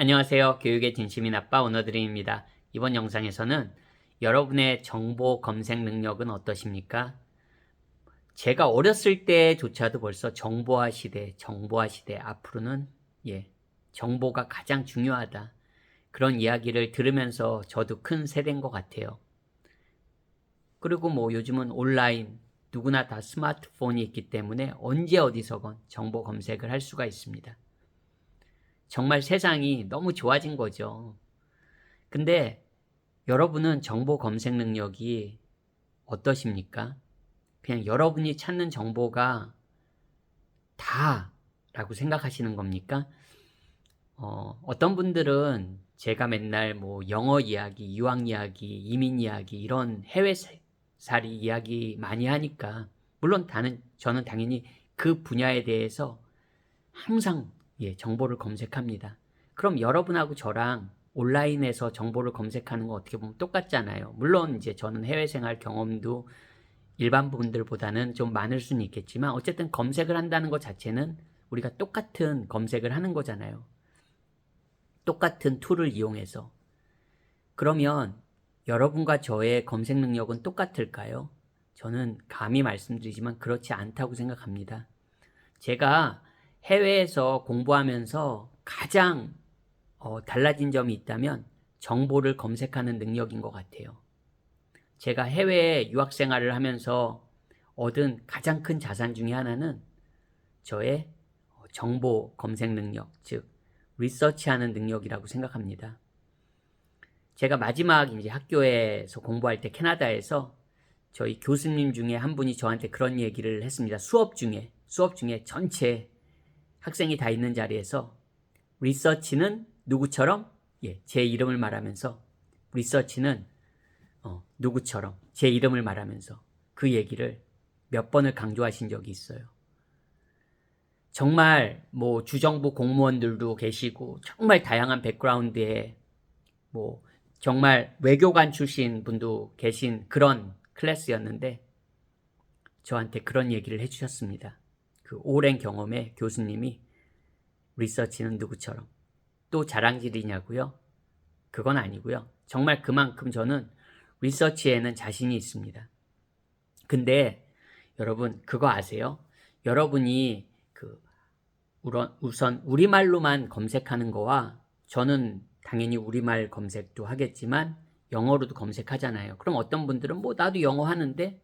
안녕하세요. 교육의 진심인 아빠 오너드림입니다. 이번 영상에서는 여러분의 정보 검색 능력은 어떠십니까? 제가 어렸을 때조차도 벌써 정보화 시대, 앞으로는 정보가 가장 중요하다. 그런 이야기를 들으면서 저도 큰 세대인 것 같아요. 그리고 요즘은 온라인, 누구나 다 스마트폰이 있기 때문에 언제 어디서건 정보 검색을 할 수가 있습니다. 정말 세상이 너무 좋아진 거죠. 근데 여러분은 정보 검색 능력이 어떠십니까? 그냥 여러분이 찾는 정보가 다라고 생각하시는 겁니까? 어떤 분들은 제가 맨날 영어 이야기, 유학 이야기, 이민 이야기 이런 해외살이 이야기 많이 하니까 물론 저는 당연히 그 분야에 대해서 항상 정보를 검색합니다. 그럼 여러분하고 저랑 온라인에서 정보를 검색하는 거 어떻게 보면 똑같잖아요. 물론 이제 저는 해외 생활 경험도 일반 분들보다는 좀 많을 수는 있겠지만 어쨌든 검색을 한다는 것 자체는 우리가 똑같은 검색을 하는 거잖아요. 똑같은 툴을 이용해서. 그러면 여러분과 저의 검색 능력은 똑같을까요? 저는 감히 말씀드리지만 그렇지 않다고 생각합니다. 제가 해외에서 공부하면서 가장 달라진 점이 있다면 정보를 검색하는 능력인 것 같아요. 제가 해외 유학 생활을 하면서 얻은 가장 큰 자산 중에 하나는 저의 정보 검색 능력, 즉 리서치하는 능력이라고 생각합니다. 제가 마지막 이제 학교에서 공부할 때 캐나다에서 저희 교수님 중에 한 분이 저한테 그런 얘기를 했습니다. 수업 중에 전체 학생이 다 있는 자리에서 리서치는 누구처럼? 제 이름을 말하면서 리서치는 누구처럼 제 이름을 말하면서 그 얘기를 몇 번을 강조하신 적이 있어요. 정말 주정부 공무원들도 계시고 정말 다양한 백그라운드에 정말 외교관 출신 분도 계신 그런 클래스였는데 저한테 그런 얘기를 해주셨습니다. 그 오랜 경험의 교수님이 리서치는 누구처럼 또 자랑질이냐고요? 그건 아니고요. 정말 그만큼 저는 리서치에는 자신이 있습니다. 근데 여러분 그거 아세요? 여러분이 우선 우리말로만 검색하는 거와 저는 당연히 우리말 검색도 하겠지만 영어로도 검색하잖아요. 그럼 어떤 분들은 나도 영어 하는데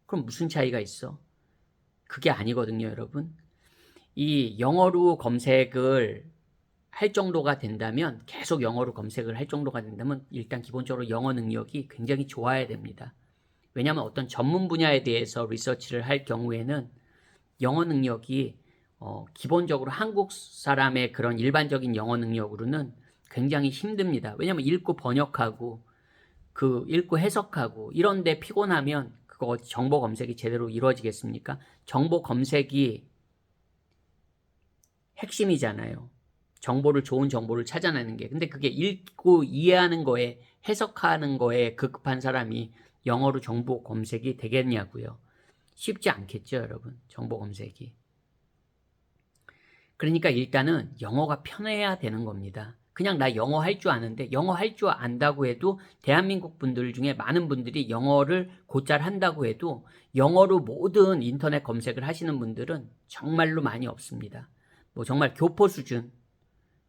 그럼 무슨 차이가 있어? 그게 아니거든요, 여러분. 이 영어로 검색을 할 정도가 된다면 계속 영어로 검색을 할 정도가 된다면 일단 기본적으로 영어 능력이 굉장히 좋아야 됩니다. 왜냐하면 어떤 전문 분야에 대해서 리서치를 할 경우에는 영어 능력이 기본적으로 한국 사람의 그런 일반적인 영어 능력으로는 굉장히 힘듭니다. 왜냐하면 읽고 번역하고 읽고 해석하고 이런데 피곤하면 그거 정보 검색이 제대로 이루어지겠습니까? 정보 검색이 핵심이잖아요. 좋은 정보를 찾아내는 게. 근데 그게 읽고 이해하는 거에, 해석하는 거에 급급한 사람이 영어로 정보 검색이 되겠냐고요. 쉽지 않겠죠, 여러분. 정보 검색이. 그러니까 일단은 영어가 편해야 되는 겁니다. 그냥 나 영어 할 줄 아는데 영어 할 줄 안다고 해도 대한민국 분들 중에 많은 분들이 영어를 곧잘 한다고 해도 영어로 모든 인터넷 검색을 하시는 분들은 정말로 많이 없습니다. 정말 교포 수준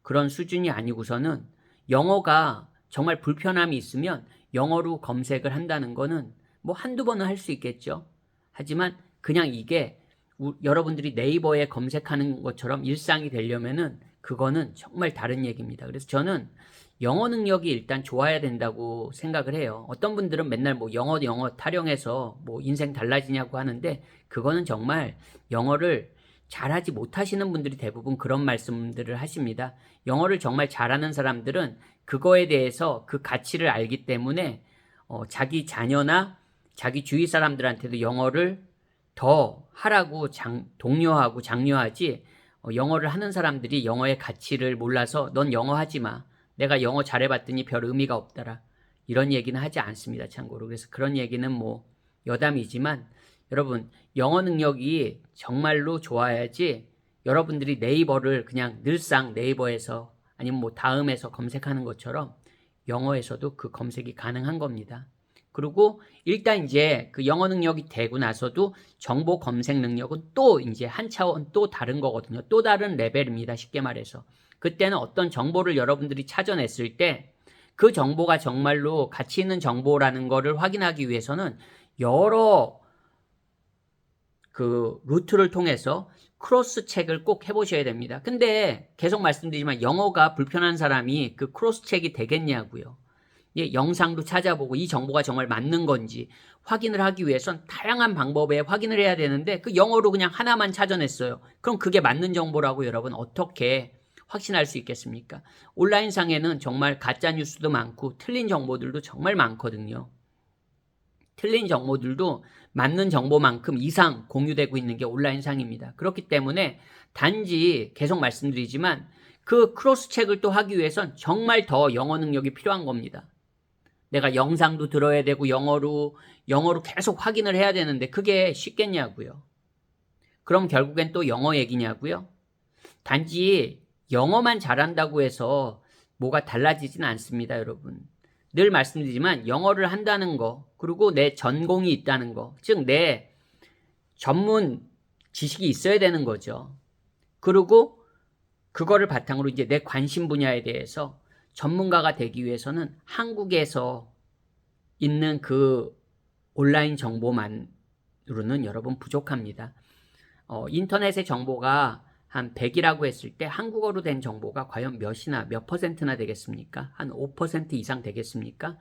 그런 수준이 아니고서는 영어가 정말 불편함이 있으면 영어로 검색을 한다는 거는 한두 번은 할 수 있겠죠. 하지만 그냥 이게 여러분들이 네이버에 검색하는 것처럼 일상이 되려면은 그거는 정말 다른 얘기입니다. 그래서 저는 영어 능력이 일단 좋아야 된다고 생각을 해요. 어떤 분들은 맨날 영어 타령해서 인생 달라지냐고 하는데 그거는 정말 영어를 잘하지 못하시는 분들이 대부분 그런 말씀들을 하십니다. 영어를 정말 잘하는 사람들은 그거에 대해서 그 가치를 알기 때문에 자기 자녀나 자기 주위 사람들한테도 영어를 더 하라고 독려하고 장려하지 영어를 하는 사람들이 영어의 가치를 몰라서 넌 영어 하지 마. 내가 영어 잘해봤더니 별 의미가 없더라. 이런 얘기는 하지 않습니다. 참고로. 그래서 그런 얘기는 여담이지만 여러분 영어 능력이 정말로 좋아야지 여러분들이 네이버를 그냥 늘상 네이버에서 아니면 뭐 다음에서 검색하는 것처럼 영어에서도 그 검색이 가능한 겁니다. 그리고 일단 이제 그 영어 능력이 되고 나서도 정보 검색 능력은 또 이제 한 차원 또 다른 거거든요. 또 다른 레벨입니다. 쉽게 말해서. 그때는 어떤 정보를 여러분들이 찾아냈을 때 그 정보가 정말로 가치 있는 정보라는 거를 확인하기 위해서는 여러 그 루트를 통해서 크로스 체크를 꼭 해보셔야 됩니다. 근데 계속 말씀드리지만 영어가 불편한 사람이 그 크로스 체크이 되겠냐고요. 예, 영상도 찾아보고 이 정보가 정말 맞는 건지 확인을 하기 위해선 다양한 방법에 확인을 해야 되는데 그 영어로 그냥 하나만 찾아냈어요. 그럼 그게 맞는 정보라고 여러분 어떻게 확신할 수 있겠습니까? 온라인상에는 정말 가짜 뉴스도 많고 틀린 정보들도 정말 많거든요. 틀린 정보들도 맞는 정보만큼 이상 공유되고 있는 게 온라인상입니다. 그렇기 때문에 단지 계속 말씀드리지만 그 크로스 체크를 또 하기 위해선 정말 더 영어 능력이 필요한 겁니다. 내가 영상도 들어야 되고 영어로 계속 확인을 해야 되는데 그게 쉽겠냐고요. 그럼 결국엔 또 영어 얘기냐고요? 단지 영어만 잘한다고 해서 뭐가 달라지진 않습니다, 여러분. 늘 말씀드리지만 영어를 한다는 거, 그리고 내 전공이 있다는 거, 즉 내 전문 지식이 있어야 되는 거죠. 그리고 그거를 바탕으로 이제 내 관심 분야에 대해서 전문가가 되기 위해서는 한국에서 있는 그 온라인 정보만으로는 여러분 부족합니다. 인터넷의 정보가 한 100이라고 했을 때 한국어로 된 정보가 과연 몇 퍼센트나 되겠습니까? 한 5% 이상 되겠습니까?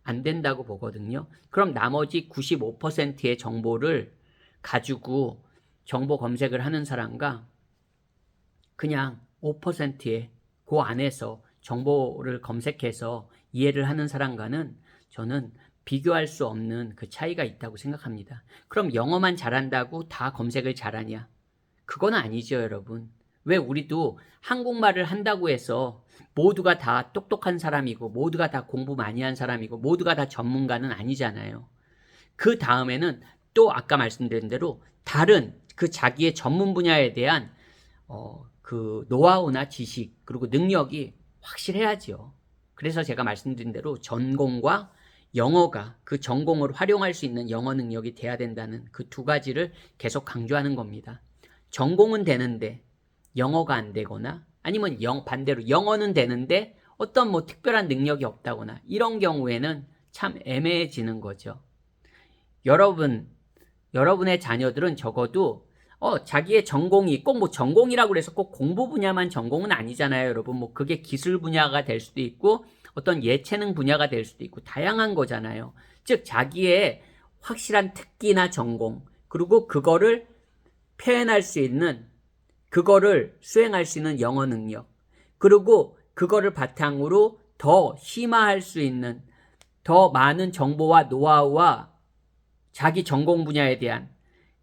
안 된다고 보거든요. 그럼 나머지 95%의 정보를 가지고 정보 검색을 하는 사람과 그냥 5%의 그 안에서 정보를 검색해서 이해를 하는 사람과는 저는 비교할 수 없는 그 차이가 있다고 생각합니다. 그럼 영어만 잘한다고 다 검색을 잘하냐? 그건 아니죠, 여러분. 왜 우리도 한국말을 한다고 해서 모두가 다 똑똑한 사람이고 모두가 다 공부 많이 한 사람이고 모두가 다 전문가는 아니잖아요. 그 다음에는 또 아까 말씀드린 대로 다른 그 자기의 전문 분야에 대한 그 노하우나 지식 그리고 능력이 확실해야죠. 그래서 제가 말씀드린 대로 전공과 영어가 그 전공을 활용할 수 있는 영어 능력이 돼야 된다는 그 두 가지를 계속 강조하는 겁니다. 전공은 되는데 영어가 안 되거나 아니면 반대로 영어는 되는데 어떤 뭐 특별한 능력이 없다거나 이런 경우에는 참 애매해지는 거죠. 여러분의 자녀들은 적어도 자기의 전공이 꼭 뭐 전공이라고 해서 꼭 공부 분야만 전공은 아니잖아요, 여러분. 뭐 그게 기술 분야가 될 수도 있고 어떤 예체능 분야가 될 수도 있고 다양한 거잖아요. 즉 자기의 확실한 특기나 전공 그리고 그거를 표현할 수 있는 그거를 수행할 수 있는 영어 능력 그리고 그거를 바탕으로 더 심화할 수 있는 더 많은 정보와 노하우와 자기 전공 분야에 대한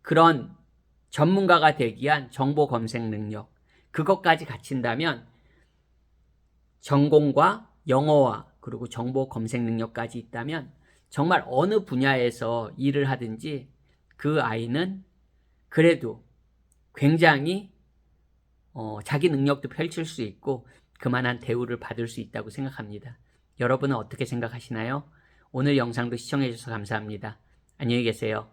그런 전문가가 되기 위한 정보 검색 능력 그것까지 갖춘다면 전공과 영어와 그리고 정보 검색 능력까지 있다면 정말 어느 분야에서 일을 하든지 그 아이는 그래도 굉장히 자기 능력도 펼칠 수 있고 그만한 대우를 받을 수 있다고 생각합니다. 여러분은 어떻게 생각하시나요? 오늘 영상도 시청해 주셔서 감사합니다. 안녕히 계세요.